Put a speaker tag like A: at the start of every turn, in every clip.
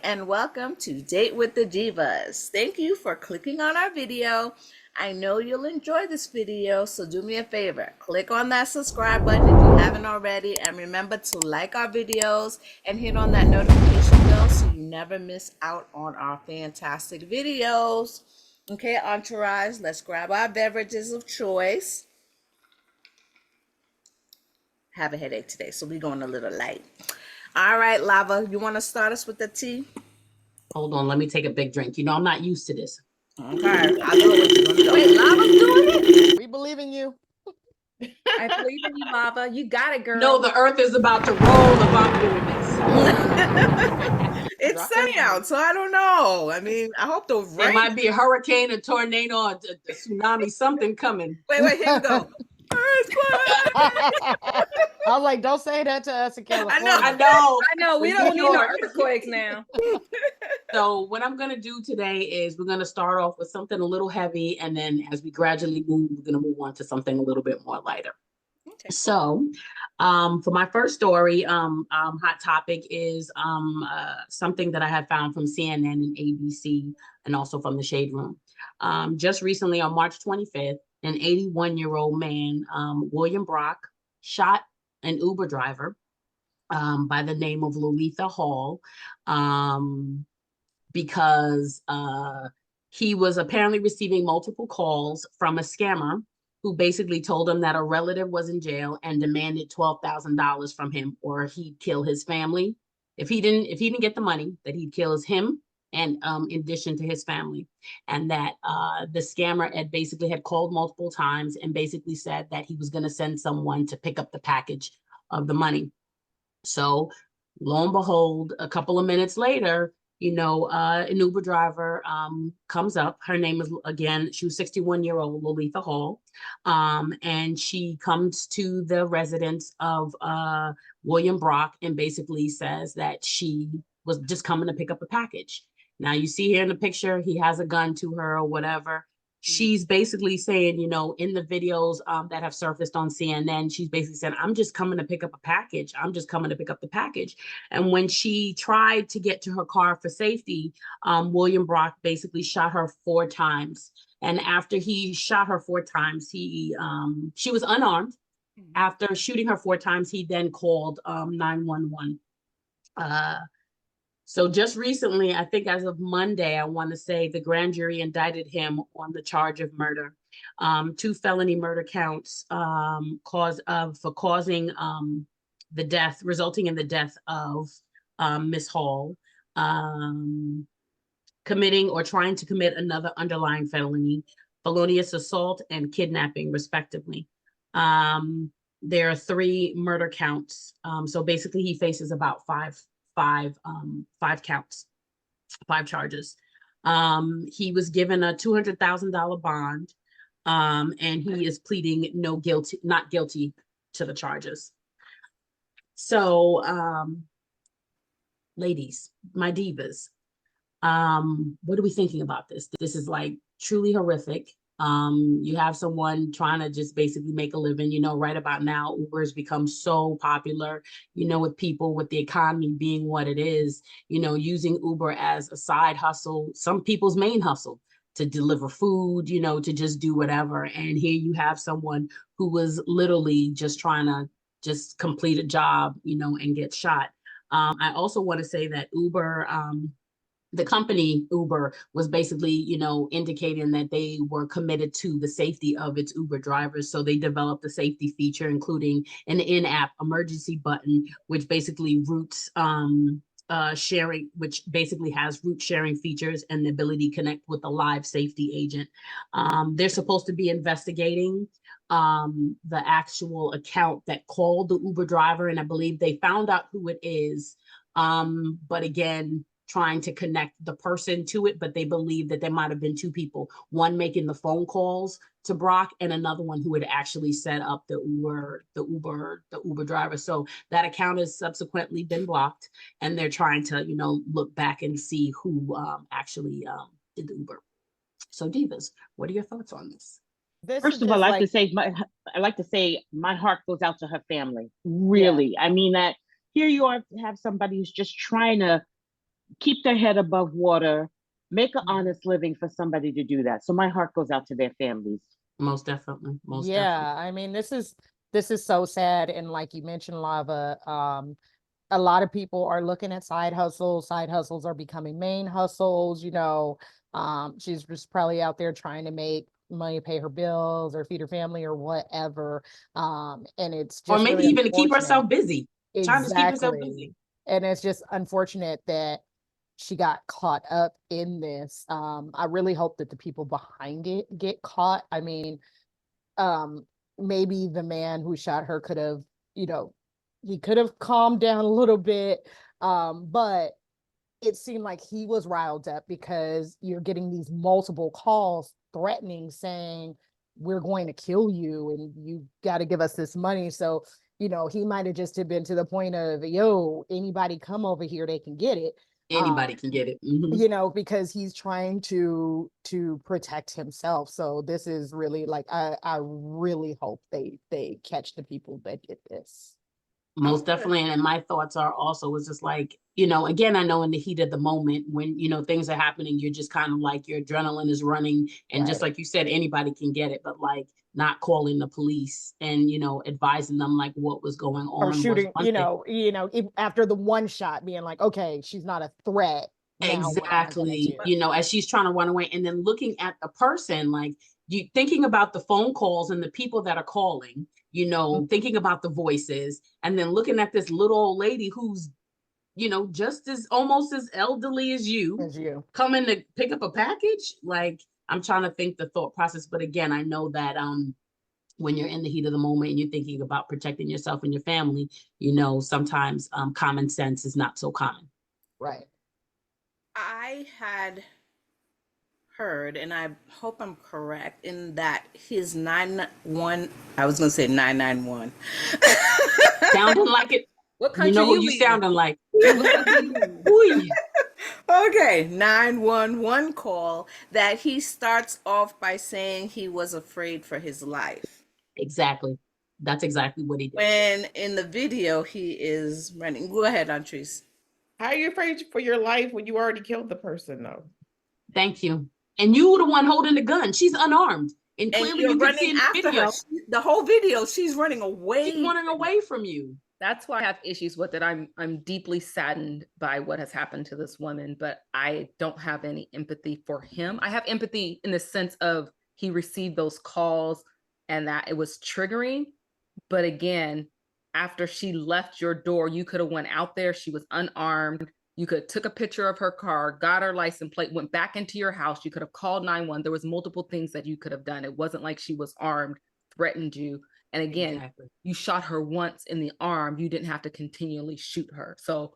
A: and welcome to Date with the Divas. Thank you for clicking on our video. I know you'll enjoy this video, so do me a favor. Click on that subscribe button if you haven't already, and remember to like our videos and hit on that notification bell so you never miss out on our fantastic videos. Okay, entourage, let's grab our beverages of choice. Have a headache today, so we're going a little light. All right, Lava, you want to start us with the tea?
B: Hold on, let me take a big drink. You know, I'm not used to this.
A: Okay, I know what you're gonna do.
C: Wait, Lava's doing it?
D: We believe in you.
C: I believe in you, Lava. You got it, girl.
B: No, the earth is about to roll if I'm doing this.
A: It's sunny out, so I don't know. I mean, I hope the rain.
B: It might be a hurricane, a tornado, a tsunami, something coming.
A: Wait, here we go.
D: I was like, don't say that to us in California.
A: I
C: know. We don't need no earthquakes now.
B: So what I'm going to do today is we're going to start off with something a little heavy. And then as we gradually move, we're going to move on to something a little bit more lighter. Okay. So for my first story, hot topic is something that I had found from CNN and ABC and also from the Shade Room. Just recently on March 25th, an 81-year-old man, William Brock, shot an Uber driver by the name of Lolitha Hall because he was apparently receiving multiple calls from a scammer who basically told him that a relative was in jail and demanded $12,000 from him or he'd kill his family. If he didn't get the money, that he'd kill him and in addition to his family, and that the scammer had called multiple times and basically said that he was going to send someone to pick up the package of the money. So lo and behold, a couple of minutes later, an Uber driver comes up. Her name is, again, she was 61-year-old Lolitha Hall, and she comes to the residence of William Brock and basically says that she was just coming to pick up a package. Now you see here in the picture, he has a gun to her or whatever. She's basically saying, in the videos that have surfaced on CNN, she's basically saying, I'm just coming to pick up a package. I'm just coming to pick up the package. And when she tried to get to her car for safety, William Brock basically shot her 4 times. And after he shot her 4 times, she was unarmed. After shooting her 4 times, he then called 911. So just recently, I think as of Monday, I want to say the grand jury indicted him on the charge of murder, 2 felony murder counts for causing the death, resulting in the death of Miss Hall, committing or trying to commit another underlying felony, felonious assault and kidnapping, respectively. There are 3 murder counts. So basically, he faces about 5 counts, 5 charges. He was given a $200,000 bond, and he is pleading not guilty to the charges. So, ladies, my divas, what are we thinking about this? This is like truly horrific. You have someone trying to just basically make a living, right about now, Uber has become so popular, with people, with the economy being what it is, using Uber as a side hustle, some people's main hustle, to deliver food, to just do whatever. And here you have someone who was literally just trying to just complete a job, and get shot. I also want to say that Uber, the company Uber was basically, indicating that they were committed to the safety of its Uber drivers. So they developed a safety feature, including an in-app emergency button, which basically routes sharing, which basically has route sharing features and the ability to connect with a live safety agent. They're supposed to be investigating the actual account that called the Uber driver, and I believe they found out who it is. But again, trying to connect the person to it, but they believe that there might have been 2 people, one making the phone calls to Brock and another one who had actually set up the Uber driver. So that account has subsequently been blocked, and they're trying to, look back and see who actually did the Uber. So divas, what are your thoughts on this?
E: First of all, I like to say my heart goes out to her family. Really. Yeah. I mean that here you are to have somebody who's just trying to keep their head above water, make an honest living for somebody to do that. So my heart goes out to their families.
B: Most definitely. Most
D: Yeah,
B: definitely.
D: I mean, this is so sad. And like you mentioned, Lava, a lot of people are looking at side hustles. Side hustles are becoming main hustles, you know. She's just probably out there trying to make money, pay her bills or feed her family or whatever. And it's
B: Or
D: just
B: maybe
D: really
B: even to keep
D: unfortunate.
B: herself busy. Trying to keep herself
D: Exactly.
B: busy.
D: And it's just unfortunate that she got caught up in this. I really hope that the people behind it get caught. I mean, um, maybe the man who shot her could have, you know, he could have calmed down a little bit. But it seemed like he was riled up because you're getting these multiple calls threatening, saying, we're going to kill you and you got to give us this money. So, you know, he might have just been to the point of, yo, anybody come over here, they can get it.
B: Anybody can get it.
D: You know, because he's trying to protect himself. So this is really like, I really hope they catch the people that did this.
B: Most definitely. And my thoughts are also, it's just like, you know, again, I know in the heat of the moment when, you know, things are happening, you're just kind of like your adrenaline is running. And just like you said, anybody can get it, but like not calling the police and, you know, advising them like what was going on
D: Or
B: was
D: shooting,
B: one thing.
D: after the one shot being like, okay, she's not a threat. Now what am I gonna
B: Exactly.
D: do?
B: You know, as she's trying to run away and then looking at the person, like you thinking about the phone calls and the people that are calling, you know, thinking about the voices and then looking at this little old lady who's, you know, just as almost as elderly as you
D: As you.
B: coming to pick up a package. Like I'm trying to think the thought process. But again, I know that when you're in the heat of the moment and you're thinking about protecting yourself and your family, you know, sometimes common sense is not so common.
D: Right.
A: I had heard, and I hope I'm correct, in that his 911, I was going to say 991.
B: Sounding like it.
C: What
B: You
C: country
B: know who you
C: leaving?
B: sounding like.
C: What country you leaving?
B: Ooh.
A: Okay, 911 call that he starts off by saying he was afraid for his life.
B: Exactly. That's exactly what he did.
A: When in the video he is running. Go ahead, Antrice.
F: How are you afraid for your life when you already killed the person, though?
B: Thank you. And you were the one holding the gun. She's unarmed. And
A: And
B: clearly
A: you're
B: you can
A: running
B: see in the
A: after her.
B: video,
A: The whole video, she's running away.
B: she's running away from you.
C: That's why I have issues with it. I'm deeply saddened by what has happened to this woman, but I don't have any empathy for him. I have empathy in the sense of he received those calls and that it was triggering. But again, after she left your door, you could have went out there. She was unarmed. You could have took a picture of her car, got her license plate, went back into your house. You could have called 911. There was multiple things that you could have done. It wasn't like she was armed, threatened you. And again, you shot her once in the arm. You didn't have to continually shoot her. So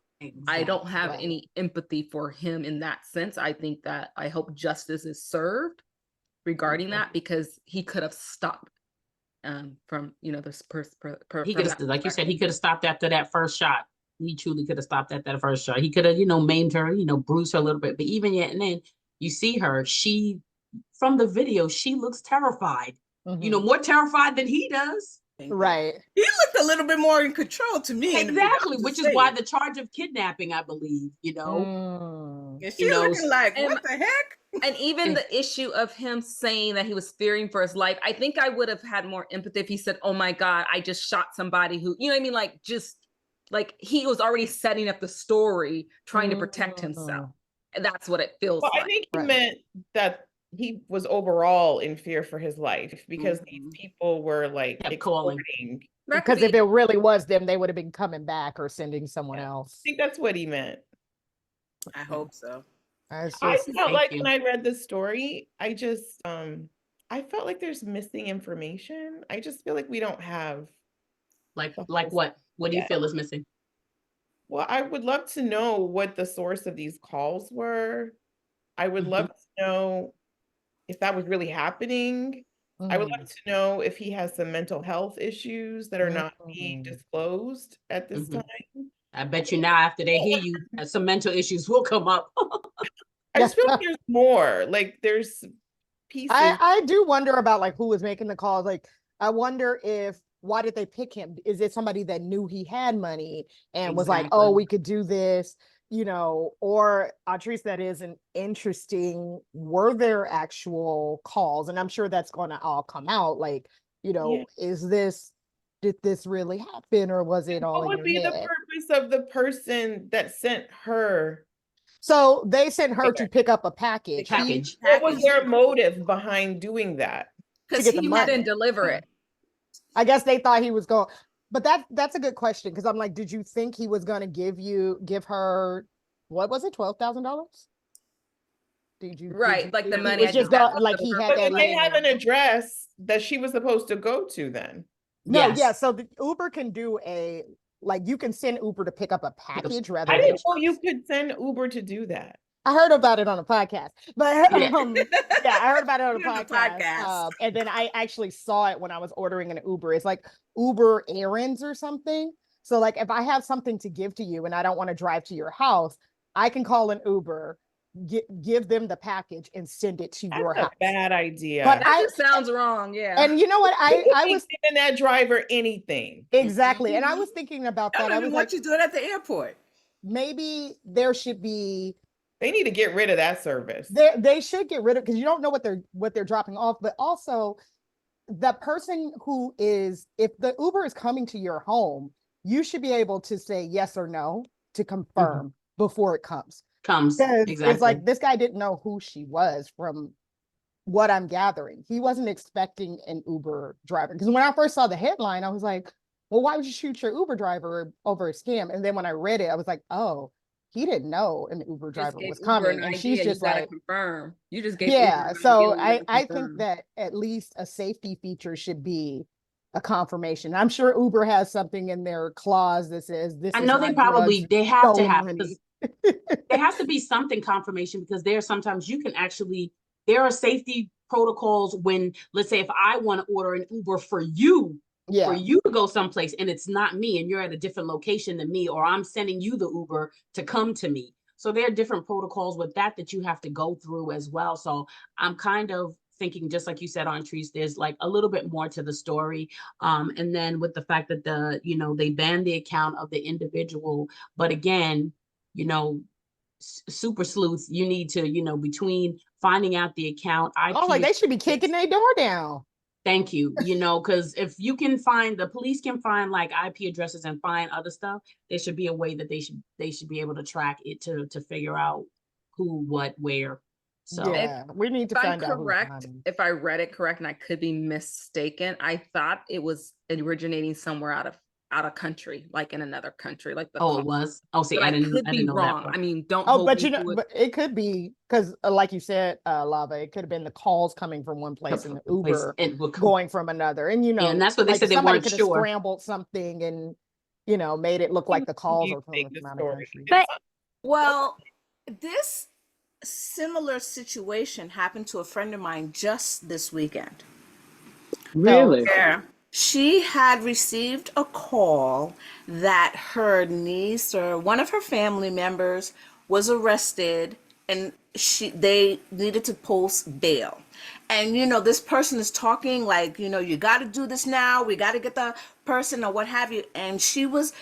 C: I don't have any empathy for him in that sense. I think that I hope justice is served regarding that, because he could have stopped from, you know, this
B: He could have, like you said, he could have stopped after that first shot. He truly could have stopped at that first shot. He could have, you know, maimed her, you know, bruised her a little bit. But even yet, and then you see her, she, from the video, she looks terrified. You know, more terrified than he does.
D: Right.
A: He looked a little bit more in control to me.
B: Exactly, which is why the charge of kidnapping, I believe, you know.
A: And she looking like, what the heck?
C: And even the issue of him saying that he was fearing for his life, I think I would have had more empathy if he said, oh my God, I just shot somebody who, you know what I mean? Like, just like he was already setting up the story, trying to protect himself. And that's what it feels like.
F: I think he meant that he was overall in fear for his life because these people were like extorting.
D: Because if it really was them, they would have been coming back or sending someone else.
F: I think that's what he meant.
A: I hope so.
F: I felt like when I read this story, I just I felt like there's missing information. I just feel like we don't have
B: like what? What do you feel is missing?
F: Well, I would love to know what the source of these calls were. I would love to know if that was really happening. I would love to know if he has some mental health issues that are not being disclosed at this time.
B: I bet you now after they hear you, some mental issues will come up.
F: I just feel like there's more. Like there's pieces.
D: I do wonder about like who was making the calls. Like I wonder if why did they pick him? Is it somebody that knew he had money and was like, oh, we could do this? you know, or Atrice, that is an interesting, were there actual calls? And I'm sure that's going to all come out. Like, you know, did this really happen, or was it all
F: What
D: in
F: would
D: your
F: be the
D: head?
F: purpose of the person that sent her?
D: So they sent her to pick up a package.
B: Package.
F: What was their motive behind doing that?
D: To
A: Because
D: get the
A: he
D: money.
C: Didn't deliver it.
D: I guess they thought he was going, but that's a good question, because I'm like, did you think he was going to give her, what was it, $12,000?
C: Right, like the
D: he
C: money.
D: was
C: I
D: just
C: think that
D: going,
C: was
D: like
C: the
D: he had
C: purpose.
F: But
D: that
F: did they
D: laying
F: have
D: there.
F: an address that she was supposed to go to then?
D: No,
B: Yes.
D: yeah. So the Uber can do like you can send Uber to pick up a package rather
F: I
D: than.
F: didn't know you could send Uber to do that.
D: I heard about it on a podcast, but
B: Yeah.
D: yeah, I heard about it on a
A: Here's the
D: podcast.
A: podcast.
D: And then I actually saw it when I was ordering an Uber. It's like Uber errands or something. So like if I have something to give to you and I don't want to drive to your house, I can call an Uber, give them the package and send it to your
F: That's
D: house.
F: a bad idea.
D: But
C: That just sounds wrong. Yeah.
D: and you know what?
F: You
D: I
F: could be
D: was
F: giving that driver anything.
D: exactly, and I was thinking about
A: I
D: that.
A: don't
D: I
A: even
D: was
A: want
D: like,
A: you doing it at the airport.
D: maybe there should be
F: They need to get rid of that service.
D: they should get rid of, because you don't know what they're dropping off, but also the person who is, if the Uber is coming to your home, you should be able to say yes or no to confirm before it comes.
B: Comes.
D: Because
B: Exactly.
D: it's like this guy didn't know who she was from what I'm gathering. He wasn't expecting an Uber driver. Because when I first saw the headline, I was like, well, why would you shoot your Uber driver over a scam? And then when I read it, I was like, oh, he didn't know an Uber
C: Just
D: driver
C: gave
D: was
C: Uber
D: coming.
C: an
D: And
C: idea,
D: she's just
C: you gotta
D: like,
C: confirm. You just gave
D: yeah.
C: Uber an
D: So
C: idea, you gotta
D: I think
C: confirm.
D: that at least a safety feature should be a confirmation. I'm sure Uber has something in their clause that says this
B: I
D: is
B: know they
D: not
B: probably
D: drugs,
B: they have to
D: stolen
B: have,
D: money.
B: because there has to be something confirmation, because there are sometimes you can actually, there are safety protocols when, let's say if I want to order an Uber for you
D: Yeah.
B: to go someplace and it's not me and you're at a different location than me, or I'm sending you the Uber to come to me. So there are different protocols with that you have to go through as well. So I'm kind of thinking, just like you said, Trees, there's like a little bit more to the story. And then with the fact that they banned the account of the individual, but again, super sleuth, you need to, between finding out the account, IP.
D: Oh, like they should be kicking their door down.
B: Thank you. Because if you can find, the police can find like IP addresses and find other stuff, there should be a way that they should be able to track it to figure out who, what, where. So
D: yeah, we need to
C: If I'm
D: find out.
C: correct, if I read it correct, and I could be mistaken, I thought it was originating somewhere out of country, like in another country, like the
B: it
C: call.
B: was. Oh, see,
C: But
B: I
C: I
B: didn't
C: could be
B: know
C: wrong.
B: that part.
C: I mean, don't
D: Oh,
C: hold
D: but
C: me to it.
D: but it could be because, like you said, Lava, it could have been the calls coming from one place and the Uber going from another, and
B: and that's what they
D: like
B: said, they
D: somebody
B: weren't
D: could have
B: sure.
D: scrambled something and made it look like the calls are coming from out of country.
A: But well, this similar situation happened to a friend of mine just this weekend.
E: Really?
A: Yeah. She had received a call that her niece or one of her family members was arrested, and they needed to post bail. And this person is talking like, you got to do this now. We got to get the person or what have you. And she was,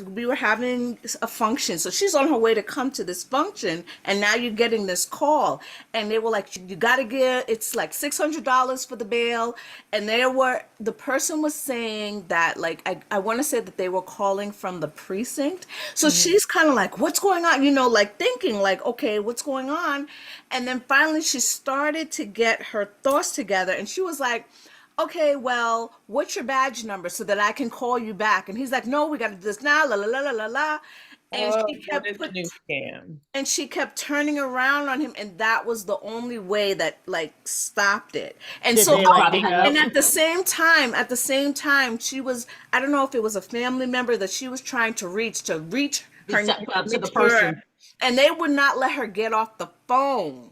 A: we were having a function, so she's on her way to come to this function, and now you're getting this call, and they were like, you got to it's like $600 for the bail. And the person was saying that, like, I want to say that they were calling from the precinct. So she's kind of like, what's going on, like thinking like, okay, what's going on? And then finally she started to get her thoughts together, and she was like, okay, well, what's your badge number so that I can call you back? And he's like, no, we got to do this now, la la la la la la. And she kept turning around on him, and that was the only way that like stopped it. And so, and at the same time, she was, I don't know if it was a family member that she was trying to reach her
B: to the person,
A: and they would not let her get off the phone.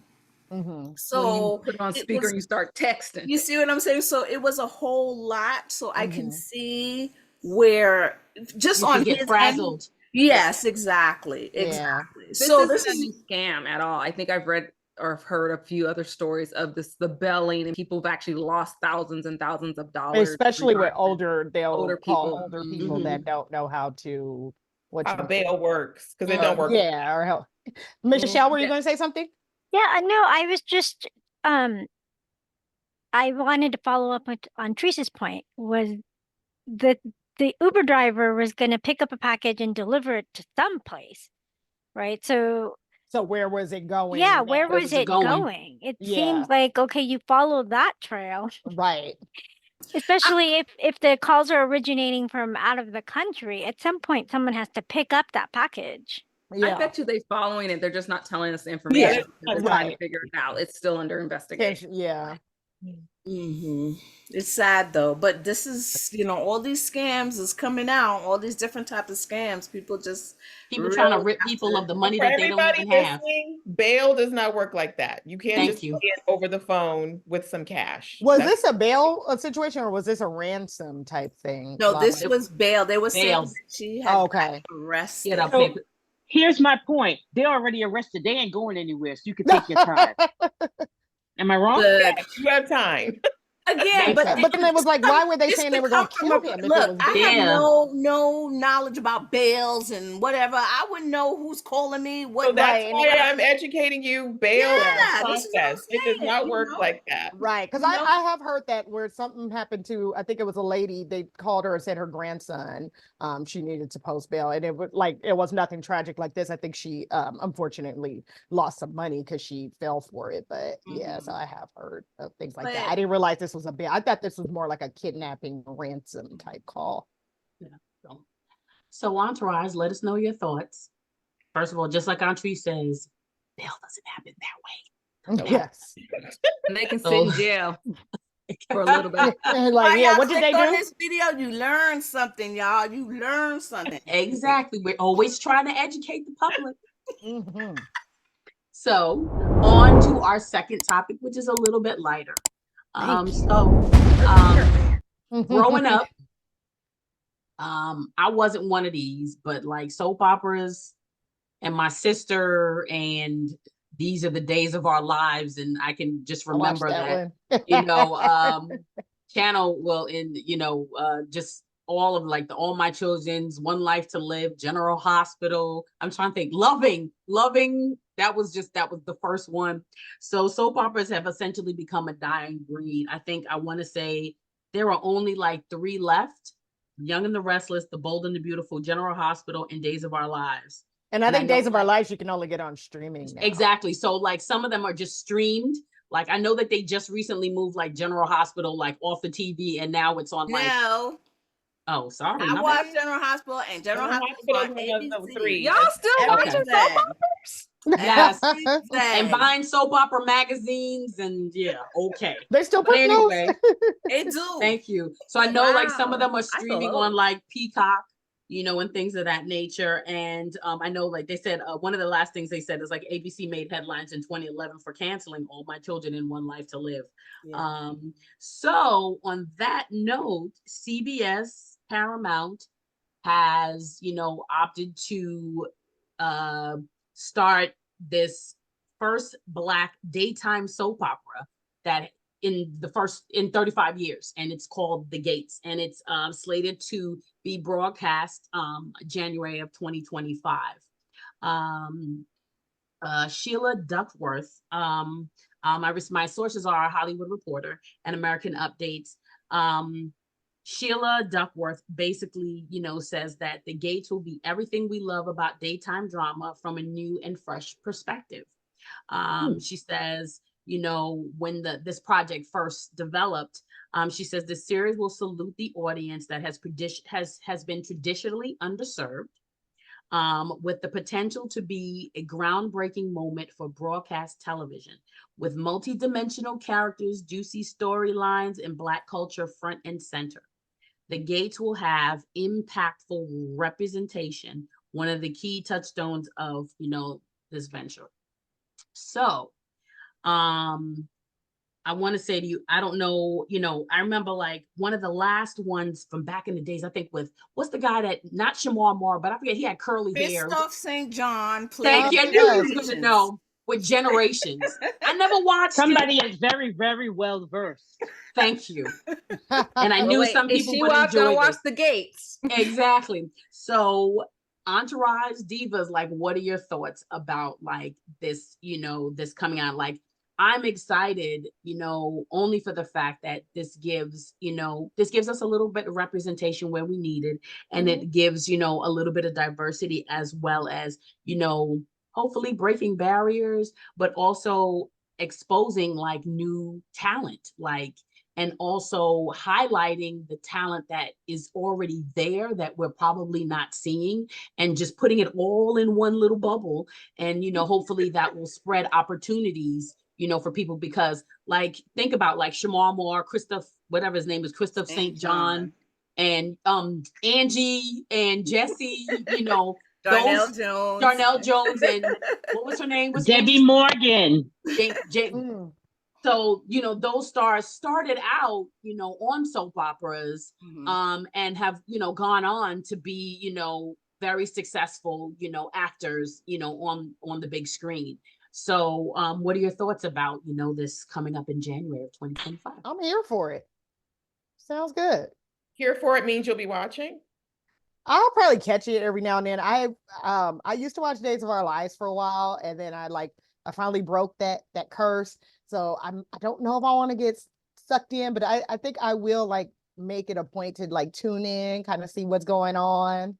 A: So
C: when you put it on speaker, you start texting.
A: You see what I'm saying? So it was a whole lot. So I can see where just
B: you
A: on
B: get
A: his
B: frazzled.
A: end. Yes, exactly. Exactly.
C: This
A: so
C: isn't
A: this
C: a new scam at all. I think I've read or heard a few other stories of the belling, and people have actually lost thousands and thousands of dollars.
D: Especially with older
C: people
D: that don't know how to what
F: how
D: you think.
F: bail works, because it don't work.
D: Yeah, or how. Michelle, were you going to say something?
G: Yeah, no, I was just I wanted to follow up on Teresa's point was that the Uber driver was going to pick up a package and deliver it to some place, right? So
D: So where was it going?
G: yeah, where
B: Where
G: was
B: was it
G: it
B: going?
G: going? It
D: Yeah.
G: seems like, okay, you follow that trail,
D: Right.
G: especially if the calls are originating from out of the country. At some point, someone has to pick up that package.
C: I
D: Yeah.
C: bet you they following it. They're just not telling us the
F: Yeah,
C: information. They're trying to
D: right.
C: figure it out. It's still under investigation.
D: Yeah.
A: It's sad though, but this is, all these scams is coming out, all these different types of scams. People just
B: People trying to
A: really
B: rip
A: have
B: people
A: to-
B: of the
F: For
B: money that they don't
F: everybody
B: even have.
F: listening, bail does not work like that. You can't
B: Thank
F: just
B: you.
F: get over the phone with some cash.
D: Was
F: That's-
D: this a bail situation or was this a ransom type thing?
A: No, this
D: Like-
A: was bail. They were saying
B: Bail.
A: that she had
D: Oh, okay.
A: arrested.
B: Get up,
E: So-
B: paper.
E: Here's my point. They're already arrested. They ain't going anywhere, so you can take your time. Am I wrong?
A: Good.
F: You have time.
A: Again, but
D: But then it was like, why were they
A: this
D: saying they
A: could
D: were going
A: come
D: to
A: from
D: kill
A: a-
D: him? If it
A: Look,
D: was
A: I
D: bail?
A: have
B: Yeah.
A: no knowledge about bails and whatever. I wouldn't know who's calling me. What?
F: So that's
D: Right,
F: why I'm educating you. Bail is
A: Yeah,
F: a
A: this is what I'm
F: process. It does
A: saying,
F: not
A: you
F: work
A: know?
F: like that.
D: Right, because
A: You know?
D: I have heard that where something happened to, I think it was a lady, they called her and said her grandson, she needed to post bail, and it was like, it was nothing tragic like this. I think she unfortunately lost some money because she fell for it, but yeah, so I have heard of things like that.
A: But-
D: I didn't realize this was a bail. I thought this was more like a kidnapping ransom type call.
B: So Entourage, let us know your thoughts. First of all, just like Auntie says, bail doesn't happen that way.
D: Yes.
C: And they can sit
B: Oh.
C: in jail for a little bit.
D: And
A: Why
D: like, yeah,
A: y'all
D: what did they
A: clicked on
D: do?
A: this video? You learned something, y'all. You learned something.
B: Exactly. We're always trying to educate the public.
D: Mhm.
B: So on to our second topic, which is a little bit lighter. Growing up, I wasn't one of these, but like soap operas and my sister and These Are the Days of Our Lives, and I can just
D: I watched
B: remember that,
D: one.
B: you know, channel will just all of like the All My Children's, One Life to Live, General Hospital. I'm trying to think, Loving. That was the first one. So soap operas have essentially become a dying breed. I think I want to say there are only like 3 left: Young and the Restless, The Bold and the Beautiful, General Hospital, and Days of Our Lives.
D: And I think
B: know,
D: Days of Our
B: like-
D: Lives you can only get on streaming now.
B: Exactly. So like some of them are just streamed. Like I know that they just recently moved like General Hospital like off the TV, and now it's on like
A: No,
B: oh sorry.
A: I
B: my
A: watched
B: bad.
A: General Hospital, and General
F: General
A: Hospital on
F: Hospital is one of the
A: ABC.
F: 3.
C: Y'all still
A: Every
C: watching
A: day.
C: soap operas?
B: Yes.
A: Every
B: And
A: day.
B: buying soap opera magazines and yeah, okay.
D: They still
B: But
D: put
B: anyway,
A: They do.
B: thank you. So I know like some of them are
C: Wow. I feel
B: streaming
C: old.
B: on like Peacock, and things of that nature. And I know like they said one of the last things they said is like ABC made headlines in 2011 for canceling All My Children and One Life to Live.
A: Yeah.
B: So on that note, CBS Paramount has, opted to start this first Black daytime soap opera that in 35 years, and it's called The Gates, and it's slated to be broadcast January of 2025. Sheila Duckworth, my sources are Hollywood Reporter and American Updates. Sheila Duckworth basically, says that The Gates will be everything we love about daytime drama from a new and fresh perspective. She says, when this project first developed, she says the series will salute the audience that has been traditionally underserved, with the potential to be a groundbreaking moment for broadcast television, with multi-dimensional characters, juicy storylines, and Black culture front and center. The Gates will have impactful representation, one of the key touchstones of, this venture. So, I want to say to you, I don't know, I remember like one of the last ones from back in the days, I think what's the guy that, not Shamar Moore, but I forget, he had curly hair.
A: Christoph St. John
B: Thank
A: played
B: you. I knew you was
A: Generations.
B: gonna know. With Generations. I never watched
E: Somebody
B: it.
E: is very, very well versed.
B: Thank you. And I knew
C: Wait,
B: some
C: is
B: people
C: she
B: would
C: gonna
B: enjoy
C: watch
B: this.
C: The Gates?
B: Exactly. So Entourage Divas, like, what are your thoughts about like this, this coming out? Like, I'm excited, only for the fact that this gives us a little bit of representation where we need it. And it gives, a little bit of diversity, as well as, hopefully breaking barriers, but also exposing like new talent, like, and also highlighting the talent that is already there that we're probably not seeing, and just putting it all in one little bubble. And, hopefully that will spread opportunities, for people, because like, think about like Shamar Moore, Christoph, whatever his name is, Christoph St. John, and Angie and Jesse,
A: Darnell
B: those
A: Jones.
B: Darnell Jones, and what was her name? Was
E: Debbie
B: Angie?
E: Morgan.
B: So, those stars started out, on soap operas, and have, gone on to be, very successful, actors, on the big screen. So, what are your thoughts about, this coming up in January of 2025?
D: I'm here for it. Sounds good.
F: Here for it means you'll be watching?
D: I'll probably catch it every now and then. I used to watch Days of Our Lives for a while, and then I finally broke that curse. So I don't know if I want to get sucked in, but I think I will like make it a point to like tune in, kind of see what's going on.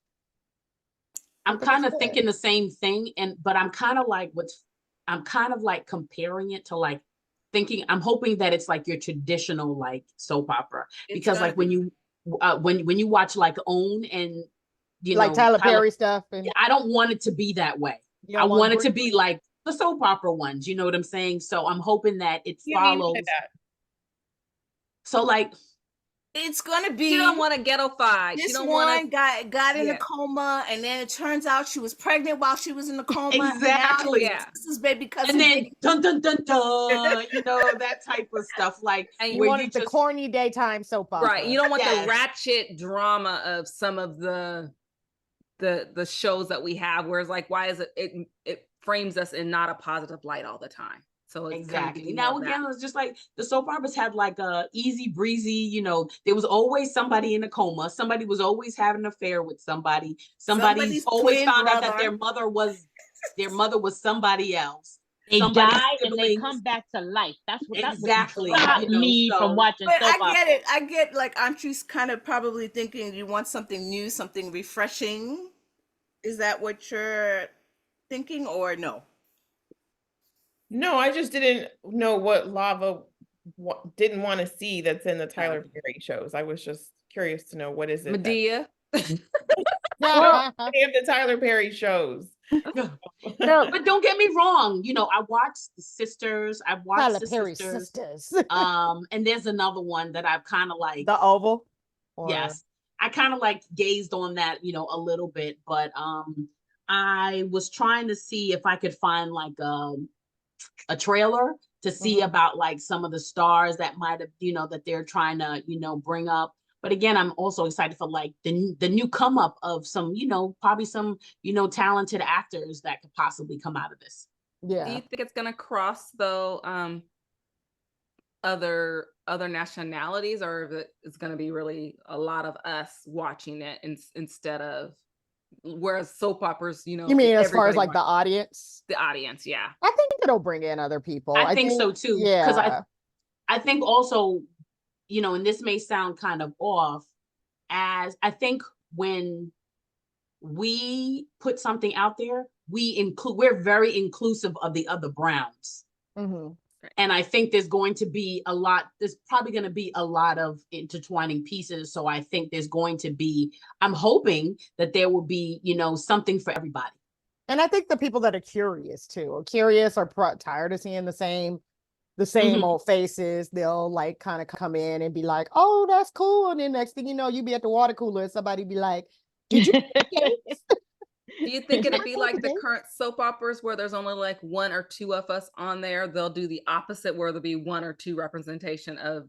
B: I'm kind of thinking the same thing, but I'm kind of like comparing it to like thinking, I'm hoping that it's like your traditional like soap opera, because like when you watch like OWN and
D: like Tyler Perry stuff, and
B: I don't want it to be that way. I want it to be like the soap opera ones, you know what I'm saying? So I'm hoping that it follows. So like,
A: it's gonna be.
C: She don't want to ghetto-fy.
A: This
C: she don't
A: one got in a coma, and then it turns out she was pregnant while she was in the coma.
B: Exactly.
A: And this is baby cousin.
B: And then dun dun dun dun, that type of stuff. Like,
D: and you want the corny daytime soap opera,
C: right? You don't want the ratchet drama of some of the shows that we have, whereas like, why is it frames us in not a positive light all the time. So it's
B: exactly. Now again, it's just like the soap operas had like a easy breezy, there was always somebody in a coma. Somebody was always having an affair with somebody. Somebody's always found out that their mother was somebody else.
E: They die and they come back to life. That's what
B: exactly
E: stopped me from watching soap opera.
A: I get it. I get like Auntie's kind of probably thinking you want something new, something refreshing. Is that what you're thinking, or no?
F: No, I just didn't know what Lava didn't want to see that's in the Tyler Perry shows. I was just curious to know what is it.
C: Medea.
F: Well, they have the Tyler Perry shows.
B: No, but don't get me wrong. I watched The Sisters. I've watched
D: Tyler
B: The
D: Perry
B: Sisters. And there's another one that I've kind of like.
D: The Oval.
B: Yes, I kind of like gazed on that, a little bit, but I was trying to see if I could find like a trailer to see about like some of the stars that might have, that they're trying to, bring up. But again, I'm also excited for like the new come up of some, probably some, talented actors that could possibly come out of this.
D: Yeah.
C: Do you think it's gonna cross though other nationalities, or if it's gonna be really a lot of us watching it instead of, whereas soap operas,
D: you mean as far as like the audience?
C: The audience, yeah.
D: I think it'll bring in other people.
B: I think so too.
D: Yeah.
B: Because I think also, and this may sound kind of off, as I think when we put something out there, we're very inclusive of the other Browns. And I think there's probably going to be a lot of intertwining pieces. So I think I'm hoping that there will be, something for everybody.
D: And I think the people that are curious too, or tired of seeing the same old faces, they'll like kind of come in and be like, oh, that's cool. And then next thing you know, you be at the water cooler and somebody be like, did you
C: Do you think it'll be like the current soap operas where there's only like one or two of us on there? They'll do the opposite where there'll be one or two representation of.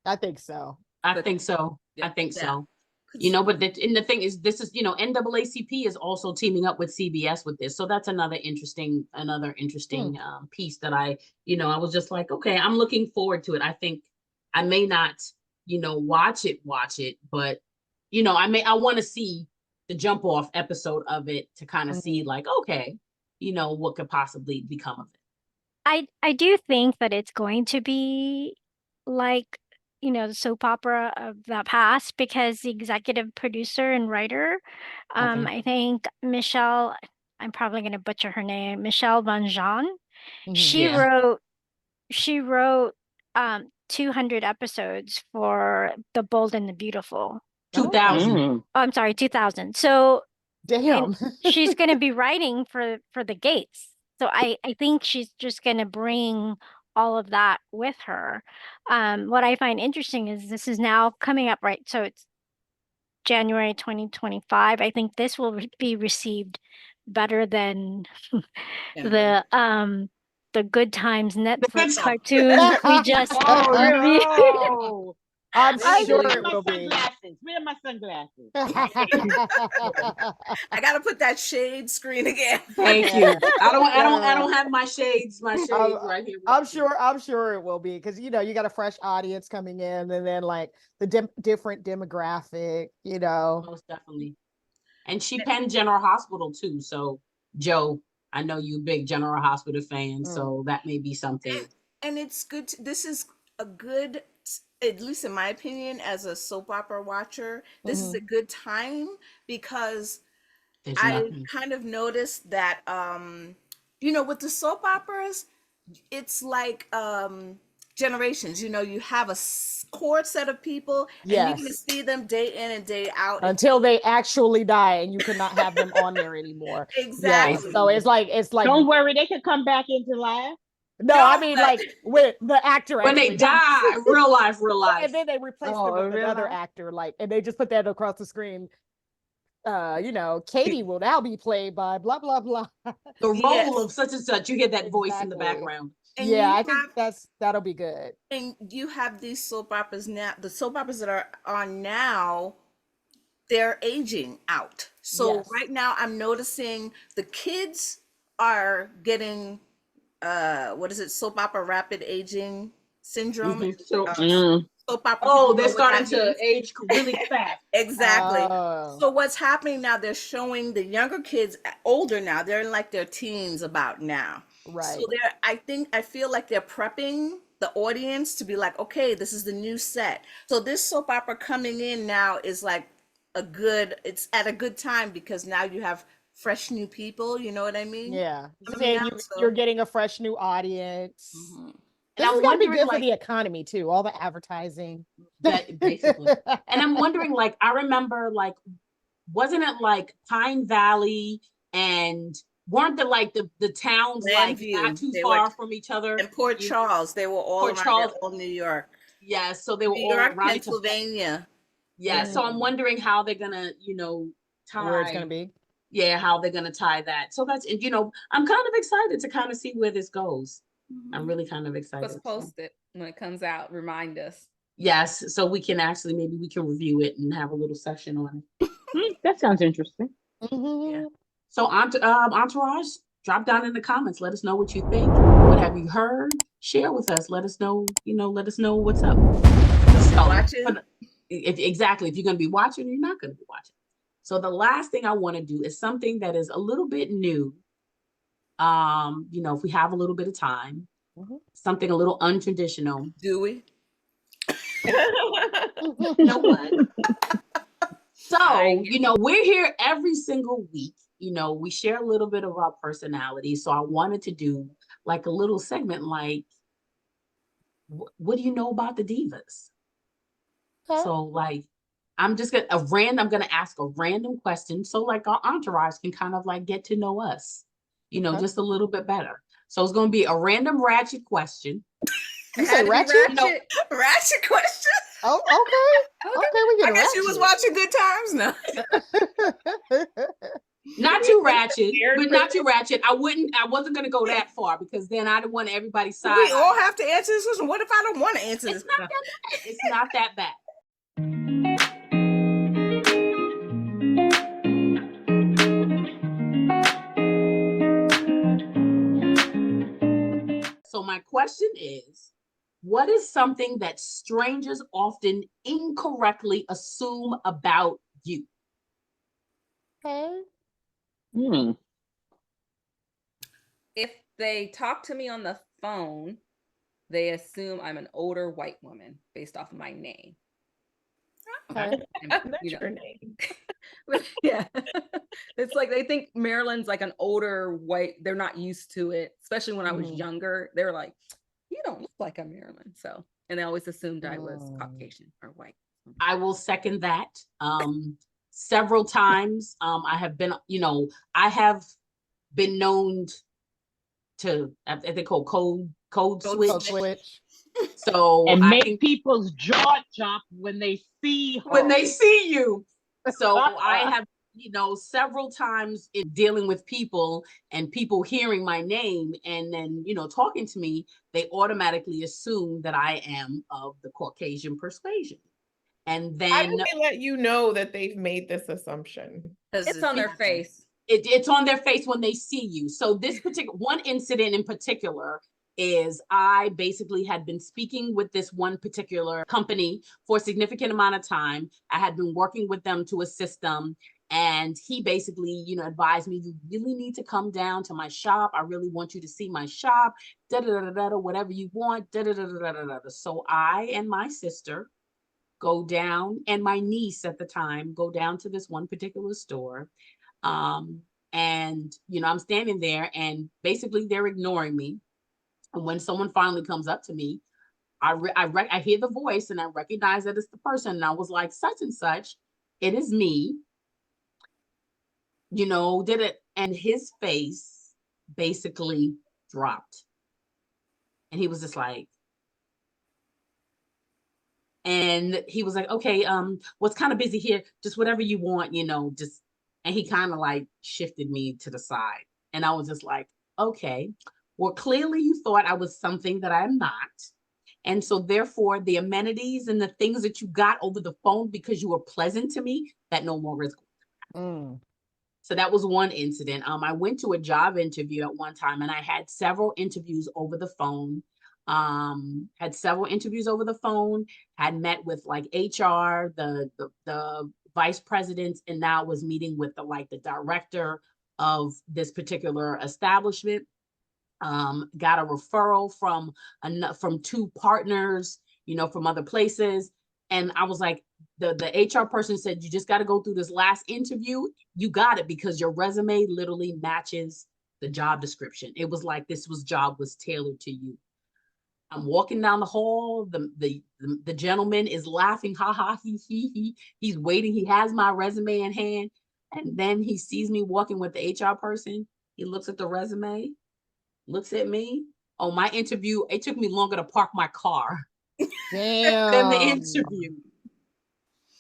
D: I think so.
B: I think so. But the thing is, this is, NAACP is also teaming up with CBS with this. So that's another interesting piece that I was just like, okay, I'm looking forward to it. I think I may not, watch it, but, I want to see the jump off episode of it to kind of see like, okay, what could possibly become of it.
G: I do think that it's going to be like, the soap opera of the past, because the executive producer and writer,
B: Okay.
G: I think Michelle, I'm probably going to butcher her name, Michelle Van Jean. She
B: Yeah.
G: wrote 200 episodes for The Bold and the Beautiful.
B: 2000.
E: Mm.
G: Oh, I'm sorry, 2000. So, and
D: Damn.
G: she's going to be writing for the Gates. So I think she's just going to bring all of that with her. What I find interesting is this is now coming up, right? So it's January 2025. I think this will be received better than the Good Times Netflix
B: Times.
G: cartoons that we just
E: Oh
G: reviewed.
E: no!
D: I'm
E: Where
D: sure
E: are
D: it
E: my
D: will be.
E: sunglasses? Where are my sunglasses?
A: I gotta put that shade screen again.
B: Thank
D: Yeah.
B: you. I
D: Yeah.
B: don't have my shades right here.
D: I'm sure it will be, because you got a fresh audience coming in, and then like the different demographic,
B: Most definitely. And she penned General Hospital too. So Joe, I know you a big General Hospital fan, so that may be something.
A: And it's good. This is a good, at least in my opinion, as a soap opera watcher, this is a good time, because
B: There's
A: I
B: nothing.
A: kind of noticed that, with the soap operas, it's like generations. You have a core set of people, and you're going to
D: Yes.
A: see them day in and day out
D: Until they actually die, and you cannot have them on there anymore. Yeah.
A: exactly.
D: So it's like
E: Don't worry, they can come back into life.
D: no,
A: No,
D: I mean,
A: but
D: like when the actor
B: When they
D: actually dies.
B: die, real life.
D: And then they replace them
E: Oh,
D: with another
E: really?
D: actor, like, and they just put that across the screen. Katie will now be played by blah blah blah.
B: The role
A: yes,
B: of such and such, you hear that voice in the
D: Exactly.
B: background.
A: and
D: Yeah,
A: you
D: I think
A: have
D: that'll be good.
A: and you have these soap operas now. The soap operas that are on now, they're aging out. So
D: Yes.
A: right now I'm noticing the kids are getting what is it, soap opera rapid aging syndrome.
B: So,
A: Soap opera
B: oh,
A: people
B: they're
A: know what
B: starting
A: that
B: to
A: means.
B: age really fast.
A: Exactly.
D: Oh.
A: So what's happening now, they're showing the younger kids older now. They're in like their teens about now. So
D: Right.
A: I feel like they're prepping the audience to be like, okay, this is the new set. So this soap opera coming in now is like it's at a good time, because now you have fresh new people, you know what I mean?
D: Yeah.
A: Coming
D: Saying
A: out,
D: you're
A: so
D: getting a fresh new audience.
A: mhm.
B: And
D: This is
B: I'm
D: gonna be
B: wondering,
D: good for
B: like,
D: the economy too. All the advertising.
B: that basically. And I'm wondering, like, I remember, like, wasn't it like Pine Valley, and weren't the towns like not
A: Landview,
B: too
A: they were,
B: far from each other?
A: and Port Charles, they were all
B: Port
A: around, they're
B: Charles,
A: all New York.
B: yes. So they were
A: New
B: all
A: York,
B: around each other.
A: Pennsylvania.
B: Yeah. So I'm wondering how they're gonna,
D: Where it's
B: tie.
D: gonna be.
B: Yeah, how they're gonna tie that. So that's, I'm kind of excited to kind of see where this goes. I'm really kind of excited.
C: Let's post it when it comes out. Remind us.
B: Yes, so we can actually, maybe we can review it and have a little session on it.
E: That sounds interesting.
B: Yeah. So Entourage, drop down in the comments. Let us know what you think. What have you heard? Share with us. Let us know, let us know what's up. So,
A: Watching.
B: exactly. If you're going to be watching or you're not going to be watching. So the last thing I want to do is something that is a little bit new. If we have a little bit of time, something a little untraditional.
A: Do we?
B: You know what? So, we're here every single week. We share a little bit of our personality. So I wanted to do like a little segment like, what do you know about the divas?
D: Okay.
B: So like, I'm gonna ask a random question. So like our entourage can kind of like get to know us, just a little bit better. So it's going to be a random ratchet question.
D: You say ratchet?
A: Ratchet question?
D: Oh, okay. Okay, we
A: I
D: get
A: guess you was watching Good Times. No.
B: Not too ratchet, but not too ratchet. I wasn't gonna go that far, because then I didn't want everybody's side.
A: We all have to answer this question. What if I don't want to answer this?
B: It's not that bad. So my question is, what is something that strangers often incorrectly assume about you?
D: Okay.
E: Hmm.
C: If they talk to me on the phone, they assume I'm an older white woman based off of my name.
D: Okay.
C: And,
F: That's
C: you know,
F: your name.
C: yeah. It's like they think Maryland's like an older white, they're not used to it, especially when I was
D: Mhm.
C: younger. They were like, you don't look like a Maryland. So, and they always assumed I was
D: Mm.
C: Caucasian or white.
B: I will second that. Several times, I have been, I have been known to, I think they call code
A: Code
B: switch.
D: Code switch.
B: So
E: And
B: I
E: make
B: can,
E: people's jaw drop when they see her.
B: when they see you. So I have, several times in dealing with people and people hearing my name and then, talking to me, they automatically assume that I am of the Caucasian persuasion. And
F: How
B: then
F: do they let you know that they've made this assumption?
C: It's on their face.
B: it's on their face when they see you. So this particular one incident in particular is I basically had been speaking with this one particular company for a significant amount of time. I had been working with them to assist them. And he basically, advised me, you really need to come down to my shop. I really want you to see my shop, whatever you want, So I and my sister go down, and my niece at the time go down to this one particular store. And I'm standing there and basically they're ignoring me. And when someone finally comes up to me, I hear the voice and I recognize that it's the person. And I was like, such and such, it is me. Did it, and his face basically dropped. And he was just like, and he was like, okay, what's kind of busy here, just whatever you want, just, and he kind of like shifted me to the side. And I was just like, okay, well, clearly you thought I was something that I'm not. And so therefore the amenities and the things that you got over the phone because you were pleasant to me, that no longer is. So that was one incident. I went to a job interview at one time and I had several interviews over the phone. Had met with like HR, the vice president, and now was meeting with the director of this particular establishment. Got a referral from two partners, from other places. And I was like, the HR person said, you just got to go through this last interview. You got it because your resume literally matches the job description. It was like job was tailored to you. I'm walking down the hall. The gentleman is laughing, ha ha, he. He's waiting. He has my resume in hand. And then he sees me walking with the HR person. He looks at the resume, looks at me. Oh, my interview, it took me longer to park my car than the interview.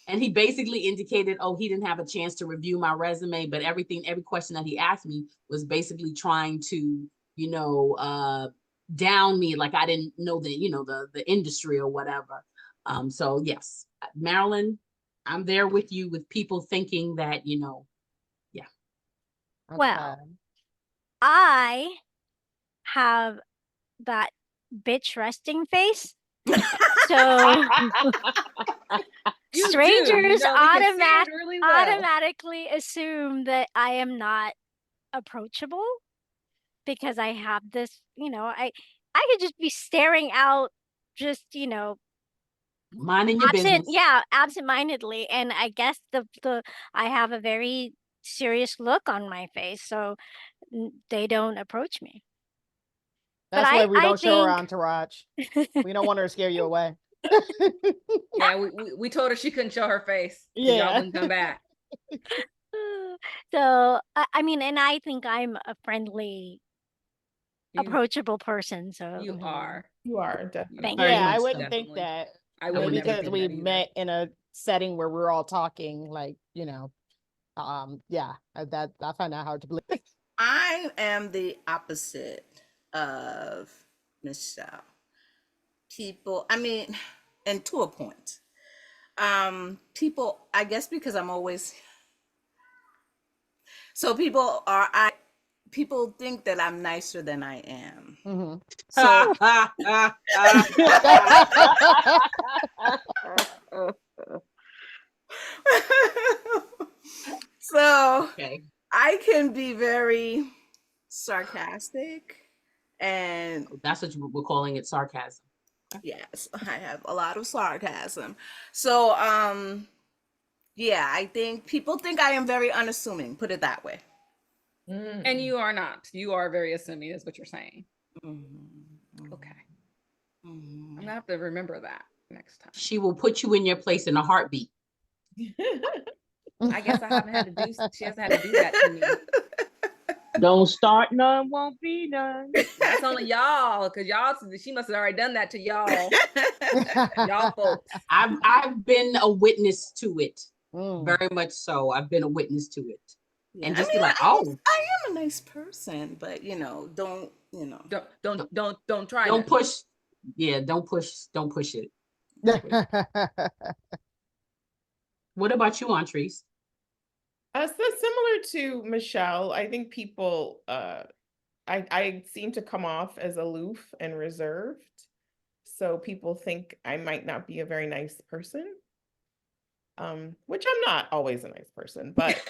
B: And he basically indicated, oh, he didn't have a chance to review my resume, but every question that he asked me was basically trying to, down me, like I didn't know the industry or whatever. So yes, Marilyn, I'm there with you with people thinking that, yeah.
G: Well, I have that bitch resting face. So strangers automatically assume that I am not approachable because I have this, I could just be staring out, just,
B: minding your business.
G: Yeah, absent-mindedly. And I guess I have a very serious look on my face, so they don't approach me.
D: That's
G: but
D: why we don't show her
G: think...
D: entourage. We don't want her to scare you away.
C: Yeah, we told her she couldn't show her face.
D: Yeah.
C: Y'all wouldn't come back.
G: So, I mean, and I think I'm a friendly, approachable person. So
C: you are.
F: You are definitely.
D: Yeah, I wouldn't think that.
C: I would
D: maybe because we
C: that
D: met in a setting where we're all talking, like, yeah, that I find that hard to believe.
A: I am the opposite of Michelle. People, I mean, and to a point. People, I guess because I'm always, so people think that I'm nicer than I am.
D: Mm-hmm.
A: So So
B: Okay.
A: I can be very sarcastic, and
B: That's what we're calling it, sarcasm.
A: yes, I have a lot of sarcasm. So yeah, I think people think I am very unassuming, put it that way.
C: And you are not. You are very assuming, is what you're saying. Okay. I'm gonna have to remember that next time.
B: She will put you in your place in a heartbeat.
C: I guess I haven't had to do. She hasn't had to do that to me.
E: Don't start none, won't be none.
C: That's only y'all, because y'all. She must have already done that to y'all. Y'all folks.
B: I've been a witness to it.
D: Mm.
B: Very much so. I've been a witness to it.
A: Yeah,
B: And just
A: I mean,
B: be like, oh,
A: I am a nice person, but don't
C: Don't try.
B: don't
C: that.
B: push. Yeah, don't push it. What about you, Antrese?
F: So similar to Michelle, I think people I seem to come off as aloof and reserved. So people think I might not be a very nice person. Which I'm not always a nice person, but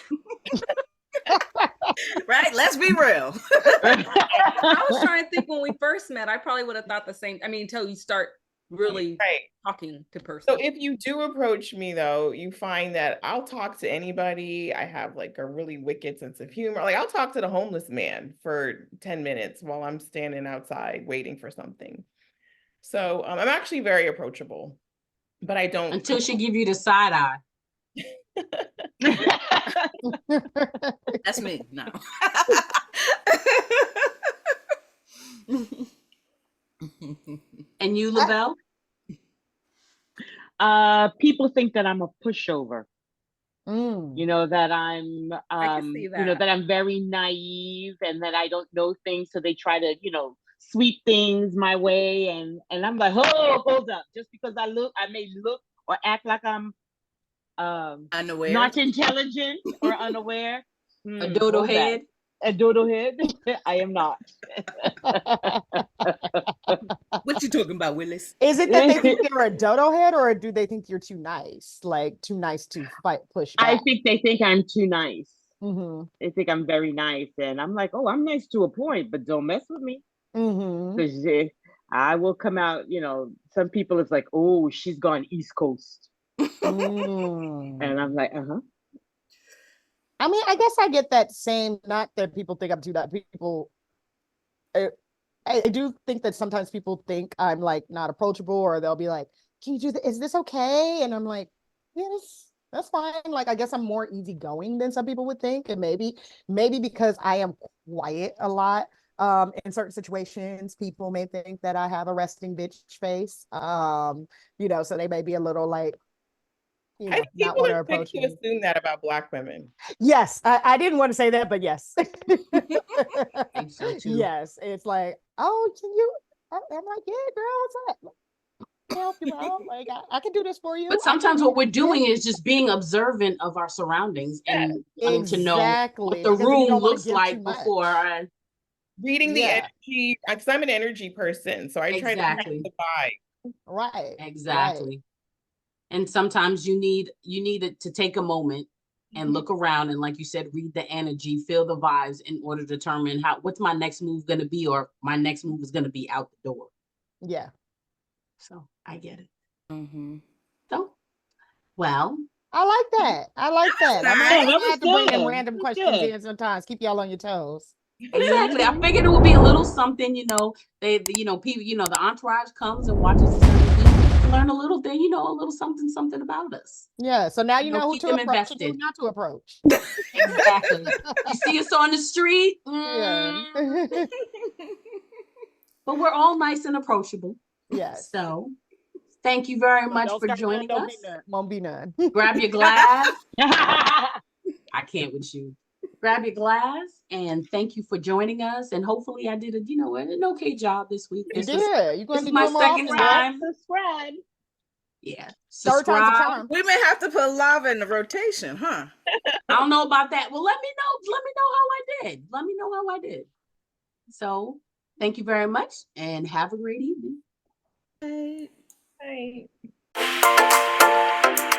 A: right? Let's be real.
C: I was trying to think when we first met, I probably would have thought the same. I mean, until you start really talking to person.
F: So if you do approach me though, you find that I'll talk to anybody. I have like a really wicked sense of humor. Like I'll talk to the homeless man for 10 minutes while I'm standing outside waiting for something. So I'm actually very approachable, but I don't.
B: Until she give you the side eye.
A: That's me. No.
B: And you, Lavelle?
E: People think that I'm a pushover. You know, that I'm
C: I can see
E: you know,
C: that.
E: that I'm very naive and that I don't know things, so they try to, sweep things my way, and I'm like, oh, hold up. Just because I may look or act like I'm
A: Unaware.
E: not intelligent or unaware.
B: A dodo
E: hold
B: head.
E: that. A dodo head. I am not.
A: What you talking about, Willis?
D: Is it that they think you're a dodo head, or do they think you're too nice? Like too nice to push back?
E: I think they think I'm too nice.
D: Mm-hmm.
E: They think I'm very nice, and I'm like, oh, I'm nice to a point, but don't mess with me.
D: Mm-hmm.
E: Because I will come out, some people it's like, oh, she's gone East Coast.
D: Mm.
E: And I'm like, uh-huh.
D: I mean, I guess I get that same, not that people think I'm too nice. People, I do think that sometimes people think I'm like not approachable, or they'll be like, can you do this? Is this okay? And I'm like, yes, that's fine. Like, I guess I'm more easygoing than some people would think. And maybe because I am quiet a lot, in certain situations, people may think that I have a resting bitch face. So they may be a little like,
F: I think
D: not
F: people
D: want to
F: are quick
D: approach
F: to
D: me.
F: assume that about Black women.
D: Yes, I didn't want to say that, but yes.
B: I think so too.
D: Yes, it's like, oh, can you? I'm like, yeah, girl, what's up? Can I help you, bro? Like, I can do this for you.
B: But sometimes what we're doing is just being observant of our surroundings and wanting to know what the
D: because you
B: room
D: don't want to
B: looks
D: give
B: like
D: too much.
B: before I
F: Reading the energy, because I'm an energy person, so I try to read the vibe.
D: Right.
B: Exactly. And sometimes you need it to take a moment and look around and, like you said, read the energy, feel the vibes in order to determine what's my next move going to be, or my next move is going to be out the door.
D: Yeah.
B: So I get it.
A: Mm-hmm.
B: So, well,
D: I like that. I like that. I
E: that
D: might
E: was
D: have to bring in
E: good.
D: random
E: That was
D: questions
E: good.
D: in sometimes. Keep y'all on your toes.
B: Exactly. I figured it would be a little something, people, the entourage comes and watches the certain learn a little thing, a little something about us.
D: Yeah. So now you know who
B: keep
D: to
B: them
D: approach and who
B: invested.
D: not to approach.
B: Exactly. You see us on the street.
D: Yeah.
B: But we're all nice and approachable.
D: Yes.
B: So thank you very much for joining us.
D: Won't be none.
B: Grab your glass. I can't with you. Grab your glass, and thank you for joining us. And hopefully I did an okay job this week.
D: You did. You're going to
B: this is
D: be
B: my
D: doing more
B: second
D: often,
B: time.
E: Subscribe.
B: Yeah.
D: Third time's a
B: Subscribe.
D: charm.
A: We may have to put lava in the rotation, huh?
B: I don't know about that. Well, let me know. Let me know how I did. Let me know how I did. So thank you very much, and have a great evening.
A: Bye.
F: Bye.